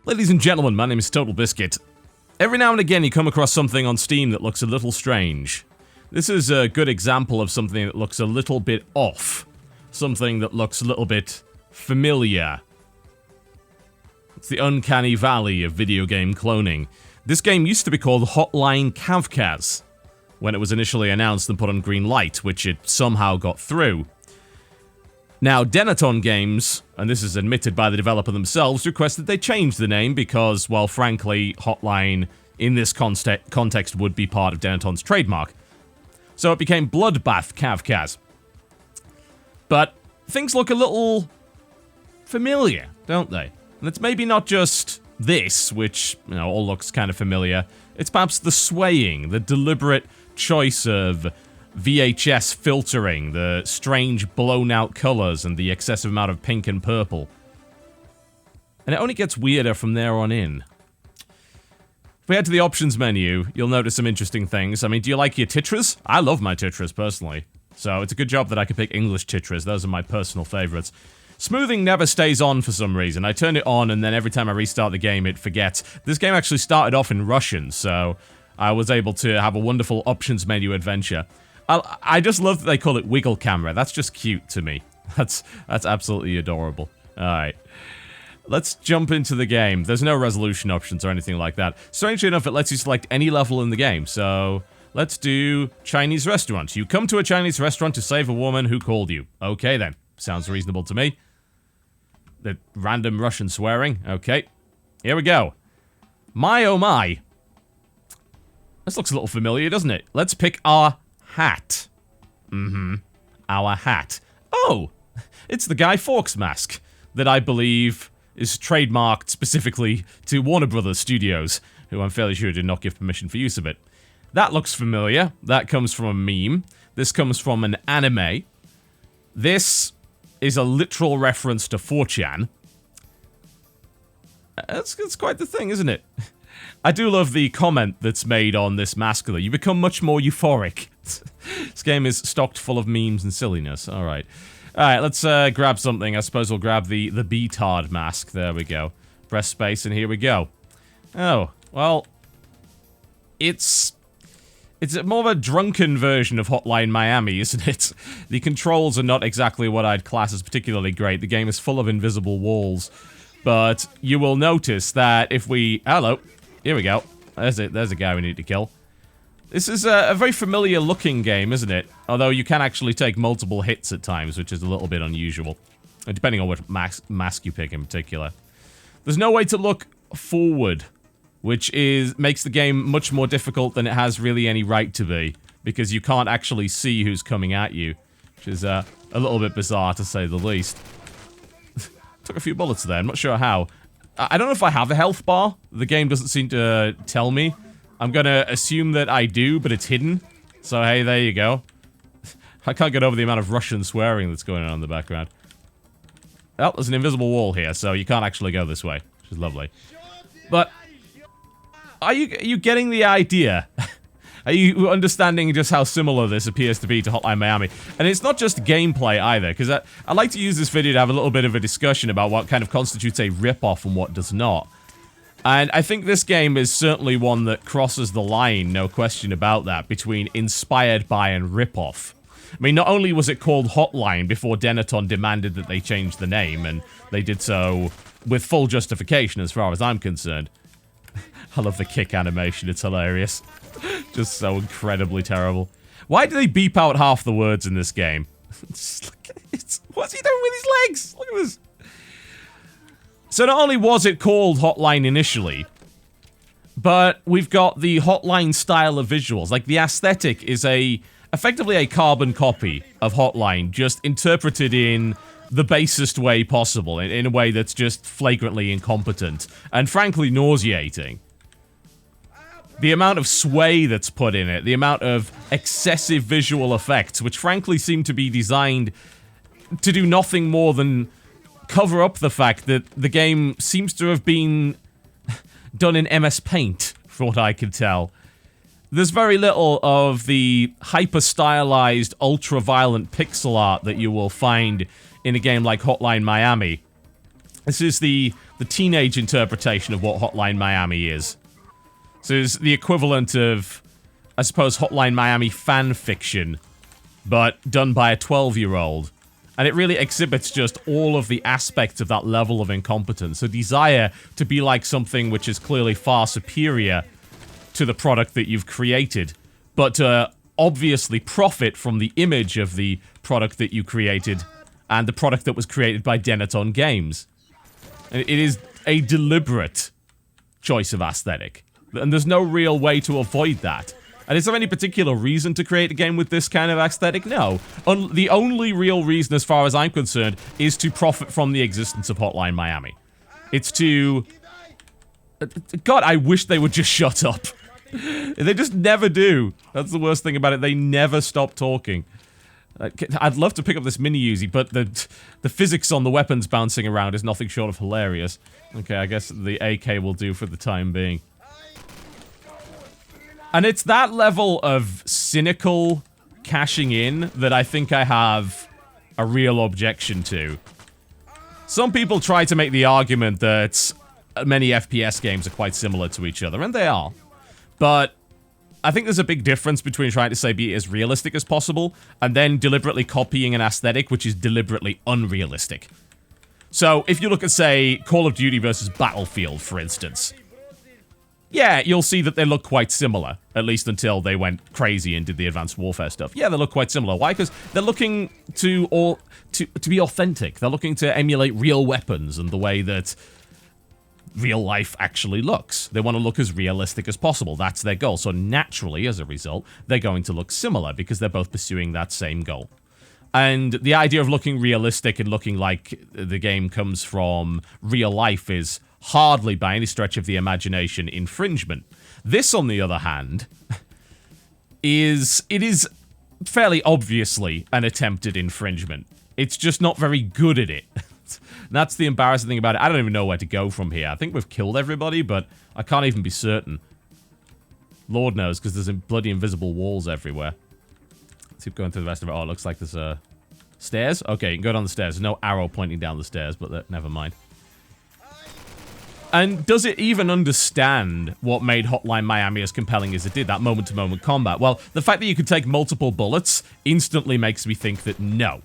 Ladies and gentlemen, my name is TotalBiscuit. Every now and again you come across something on Steam that looks a little strange. This is a good example of something that looks a little bit off. Something that looks a little bit familiar. It's the uncanny valley of video game cloning. This game used to be called Hotline Kavkaz when it was initially announced and put on green light, which it somehow got through. Now, Dagestan Games, and this is admitted by the developer themselves, requested they change the name because, well, frankly, Hotline in this context would be part of Dagestan's trademark. So it became Bloodbath Kavkaz. But things look a little familiar, don't they? And it's maybe not just this, which, you know, all looks kind of familiar. It's perhaps the swaying, the deliberate choice of VHS filtering, the strange blown-out colors, and the excessive amount of pink and purple. And it only gets weirder from there on in. If we head to the options menu, you'll notice some interesting things. I mean, do you like your titras? I love my titras, personally. So it's a good job that I could pick English titras. Those are my personal favorites. Smoothing never stays on for some reason. I turn it on, and then every time I restart the game, it forgets. This game actually started off in Russian, so I was able to have a wonderful options menu adventure. I just love that they call it wiggle camera. That's just cute to me. That's absolutely adorable. Alright. Let's jump into the game. There's no resolution options or anything like that. Strangely enough, it lets you select any level in the game, so let's do Chinese restaurant. You come to a Chinese restaurant to save a woman who called you. Okay then. Sounds reasonable to me. The random Russian swearing. Okay. Here we go. My oh my. This looks a little familiar, doesn't it? Let's pick our hat. Our hat. Oh! It's the Guy Fawkes mask that I believe is trademarked specifically to Warner Brothers Studios, who I'm fairly sure did not give permission for use of it. That looks familiar. That comes from a meme. This comes from an anime. This is a literal reference to 4chan. That's quite the thing, isn't it? I do love the comment that's made on this mask, though. You become much more euphoric. This game is stocked full of memes and silliness. Alright. Alright, let's grab something. I suppose we'll grab the B-Tard mask. There we go. Press space, and here we go. Oh, well, it's more of a drunken version of Hotline Miami, isn't it? The controls are not exactly what I'd class as particularly great. The game is full of invisible walls. But you will notice that if we... Hello. Here we go. There's a guy we need to kill. This is a very familiar looking game, isn't it? Although you can actually take multiple hits at times, which is a little bit unusual. Depending on what mask you pick in particular. There's no way to look forward, which makes the game much more difficult than it has really any right to be, because you can't actually see who's coming at you, which is a little bit bizarre to say the least. Took a few bullets there, I'm not sure how. I don't know if I have a health bar. The game doesn't seem to tell me. I'm gonna assume that I do, but it's hidden. So hey, there you go. I can't get over the amount of Russian swearing that's going on in the background. Oh, there's an invisible wall here, so you can't actually go this way, which is lovely. But are you getting the idea? Are you understanding just how similar this appears to be to Hotline Miami? And it's not just gameplay either, because I like to use this video to have a little bit of a discussion about what kind of constitutes a rip-off and what does not. And I think this game is certainly one that crosses the line, no question about that, between inspired by and rip-off. I mean, not only was it called Hotline before Dagestan demanded that they change the name, and they did so with full justification as far as I'm concerned. I love the kick animation, it's hilarious. Just so incredibly terrible. Why do they beep out half the words in this game? What's he doing with his legs? Look at this. So not only was it called Hotline initially, but we've got the Hotline style of visuals. Like, the aesthetic is effectively a carbon copy of Hotline, just interpreted in the basest way possible, in a way that's just flagrantly incompetent, and frankly nauseating. The amount of sway that's put in it, the amount of excessive visual effects, which frankly seem to be designed to do nothing more than cover up the fact that the game seems to have been done in MS Paint, from what I can tell. There's very little of the hyper-stylized, ultra-violent pixel art that you will find in a game like Hotline Miami. This is the teenage interpretation of what Hotline Miami is. So it's the equivalent of, I suppose, Hotline Miami fan fiction, but done by a 12-year-old. And it really exhibits just all of the aspects of that level of incompetence. A desire to be like something which is clearly far superior to the product that you've created, but to obviously profit from the image of the product that you created and the product that was created by Dennaton Games. And it is a deliberate choice of aesthetic. And there's no real way to avoid that. And is there any particular reason to create a game with this kind of aesthetic? No. The only real reason, as far as I'm concerned, is to profit from the existence of Hotline Miami. It's to... God, I wish they would just shut up. They just never do. That's the worst thing about it. They never stop talking. I'd love to pick up this mini-Uzi, but the physics on the weapons bouncing around is nothing short of hilarious. Okay, I guess the AK will do for the time being. And it's that level of cynical cashing in that I think I have a real objection to. Some people try to make the argument that many FPS games are quite similar to each other, and they are. But I think there's a big difference between trying to say be as realistic as possible and then deliberately copying an aesthetic which is deliberately unrealistic. So if you look at, say, Call of Duty versus Battlefield, for instance, yeah, you'll see that they look quite similar, at least until they went crazy and did the Advanced Warfare stuff. Yeah, they look quite similar. Why? Because they're looking to be authentic. They're looking to emulate real weapons and the way that real life actually looks. They want to look as realistic as possible. That's their goal. So naturally, as a result, they're going to look similar because they're both pursuing that same goal. And the idea of looking realistic and looking like the game comes from real life is hardly by any stretch of the imagination infringement. This, on the other hand, is fairly obviously an attempted infringement. It's just not very good at it. That's the embarrassing thing about it. I don't even know where to go from here. I think we've killed everybody, but I can't even be certain. Lord knows, because there's bloody invisible walls everywhere. Let's keep going through the rest of it. Oh, it looks like there's stairs? Okay, you can go down the stairs. There's no arrow pointing down the stairs, but never mind. And does it even understand what made Hotline Miami as compelling as it did, that moment-to-moment combat? Well, the fact that you could take multiple bullets instantly makes me think that no,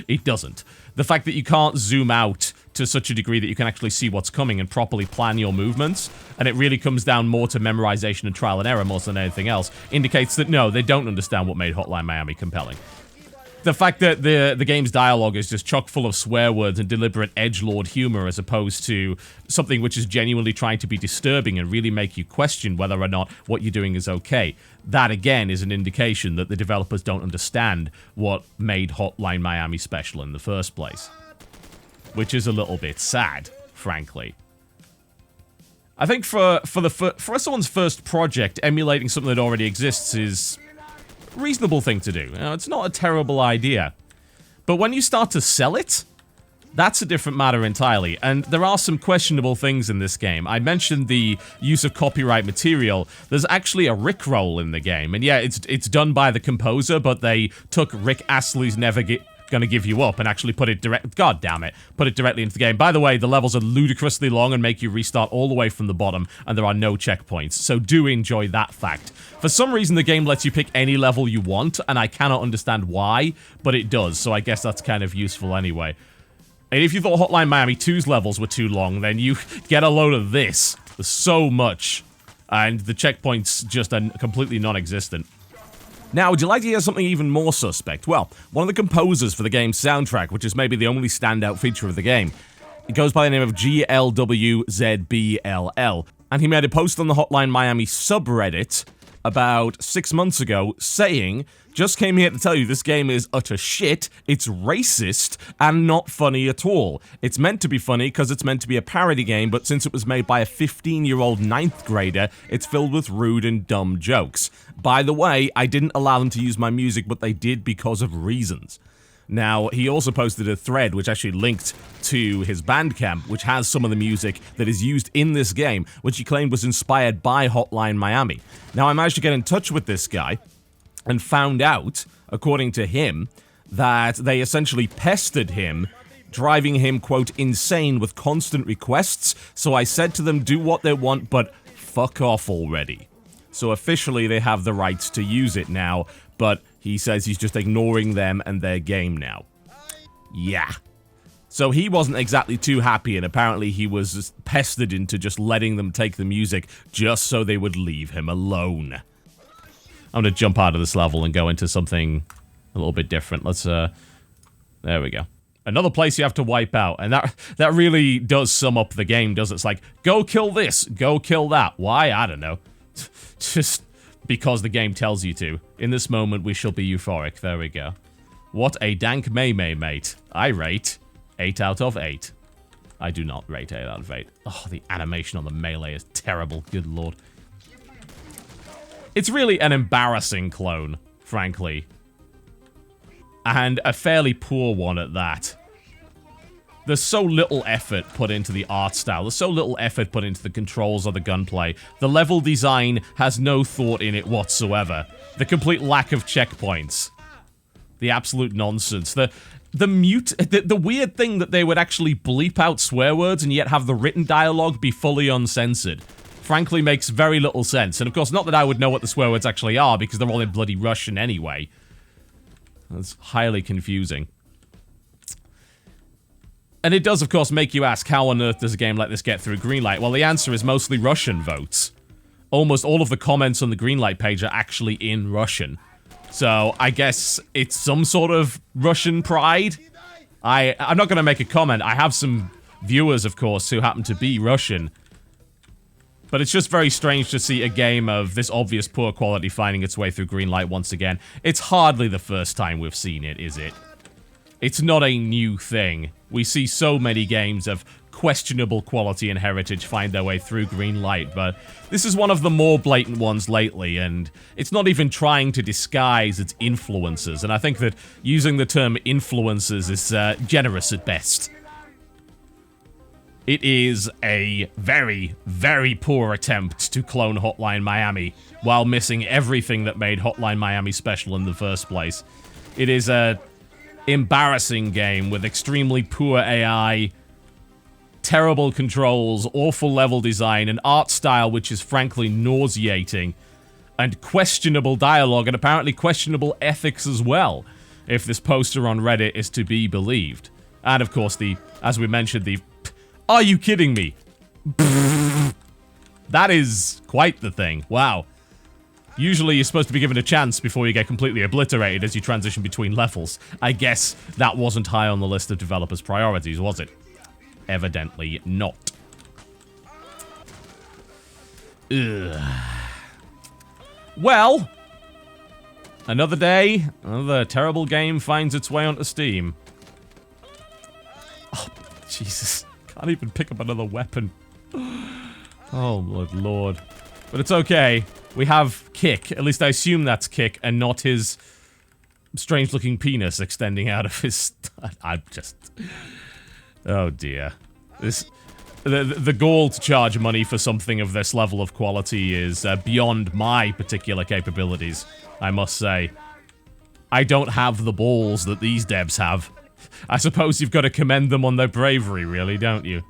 it doesn't. The fact that you can't zoom out to such a degree that you can actually see what's coming and properly plan your movements, and it really comes down more to memorization and trial and error more than anything else, indicates that no, they don't understand what made Hotline Miami compelling. The fact that the game's dialogue is just chock full of swear words and deliberate edgelord humor as opposed to something which is genuinely trying to be disturbing and really make you question whether or not what you're doing is okay. That, again, is an indication that the developers don't understand what made Hotline Miami special in the first place. Which is a little bit sad, frankly. I think for someone's first project, emulating something that already exists is reasonable thing to do. You know, it's not a terrible idea. But when you start to sell it, that's a different matter entirely. And there are some questionable things in this game. I mentioned the use of copyright material. There's actually a Rickroll in the game. And yeah, it's done by the composer, but they took Rick Astley's Never Gonna Give You Up and actually put it put it directly into the game. By the way, the levels are ludicrously long and make you restart all the way from the bottom, and there are no checkpoints, so do enjoy that fact. For some reason, the game lets you pick any level you want, and I cannot understand why, but it does, so I guess that's kind of useful anyway. And if you thought Hotline Miami 2's levels were too long, then you get a load of this. There's so much, and the checkpoints just are completely non-existent. Now, would you like to hear something even more suspect? Well, one of the composers for the game's soundtrack, which is maybe the only standout feature of the game, it goes by the name of GLWZBLL, and he made a post on the Hotline Miami subreddit about 6 months ago saying, "Just came here to tell you this game is utter shit, it's racist, and not funny at all. It's meant to be funny because it's meant to be a parody game, but since it was made by a 15-year-old 9th grader, it's filled with rude and dumb jokes. By the way, I didn't allow them to use my music, but they did because of reasons." Now, he also posted a thread which actually linked to his Bandcamp, which has some of the music that is used in this game, which he claimed was inspired by Hotline Miami. Now, I managed to get in touch with this guy and found out, according to him, that they essentially pestered him driving him, quote, insane with constant requests, so I said to them do what they want, but fuck off already. So officially they have the rights to use it now, but he says he's just ignoring them and their game now. Yeah. So he wasn't exactly too happy, and apparently he was just pestered into just letting them take the music just so they would leave him alone. I'm gonna jump out of this level and go into something a little bit different. Let's, there we go. Another place you have to wipe out, and that really does sum up the game, does it? It's like, go kill this, go kill that. Why? I don't know. Just because the game tells you to. In this moment, we shall be euphoric. There we go. What a dank May-May, mate. I rate 8 out of 8. I do not rate 8 out of 8. Oh, the animation on the melee is terrible. Good lord. It's really an embarrassing clone, frankly. And a fairly poor one at that. There's so little effort put into the art style. There's so little effort put into the controls or the gunplay. The level design has no thought in it whatsoever. The complete lack of checkpoints. The absolute nonsense. The weird thing that they would actually bleep out swear words and yet have the written dialogue be fully uncensored. Frankly, makes very little sense. And of course, not that I would know what the swear words actually are, because they're all in bloody Russian anyway. That's highly confusing. And it does, of course, make you ask, how on earth does a game like this get through Greenlight? Well, the answer is mostly Russian votes. Almost all of the comments on the Greenlight page are actually in Russian. So, I guess it's some sort of Russian pride? I'm not going to make a comment. I have some viewers, of course, who happen to be Russian. But it's just very strange to see a game of this obvious poor quality finding its way through Greenlight once again. It's hardly the first time we've seen it, is it? It's not a new thing. We see so many games of questionable quality and heritage find their way through Greenlight, but this is one of the more blatant ones lately, and it's not even trying to disguise its influences, and I think that using the term influences is generous at best. It is a very, very poor attempt to clone Hotline Miami, while missing everything that made Hotline Miami special in the first place. It is a embarrassing game with extremely poor AI, terrible controls, awful level design, an art style which is frankly nauseating, and questionable dialogue, and apparently questionable ethics as well, if this poster on Reddit is to be believed. And of course, as we mentioned, are you kidding me? That is quite the thing. Wow. Usually you're supposed to be given a chance before you get completely obliterated as you transition between levels. I guess that wasn't high on the list of developers' priorities, was it? Evidently not. Ugh. Well, another day, another terrible game finds its way onto Steam. Oh, Jesus. Can't even pick up another weapon. Oh, good lord. But it's okay. We have Kick. At least I assume that's Kick and not his strange-looking penis extending out of his... I'm just... Oh, dear. The goal to charge money for something of this level of quality is beyond my particular capabilities, I must say. I don't have the balls that these devs have. I suppose you've got to commend them on their bravery, really, don't you?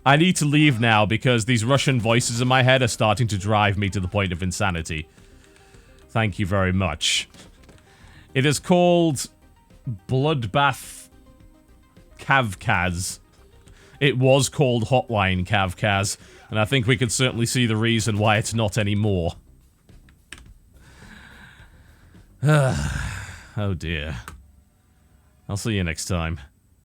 I need to leave now because these Russian voices in my head are starting to drive me to the point of insanity. Thank you very much. It is called Bloodbath Kavkaz. It was called Hotline Kavkaz, and I think we can certainly see the reason why it's not anymore. Oh dear. I'll see you next time.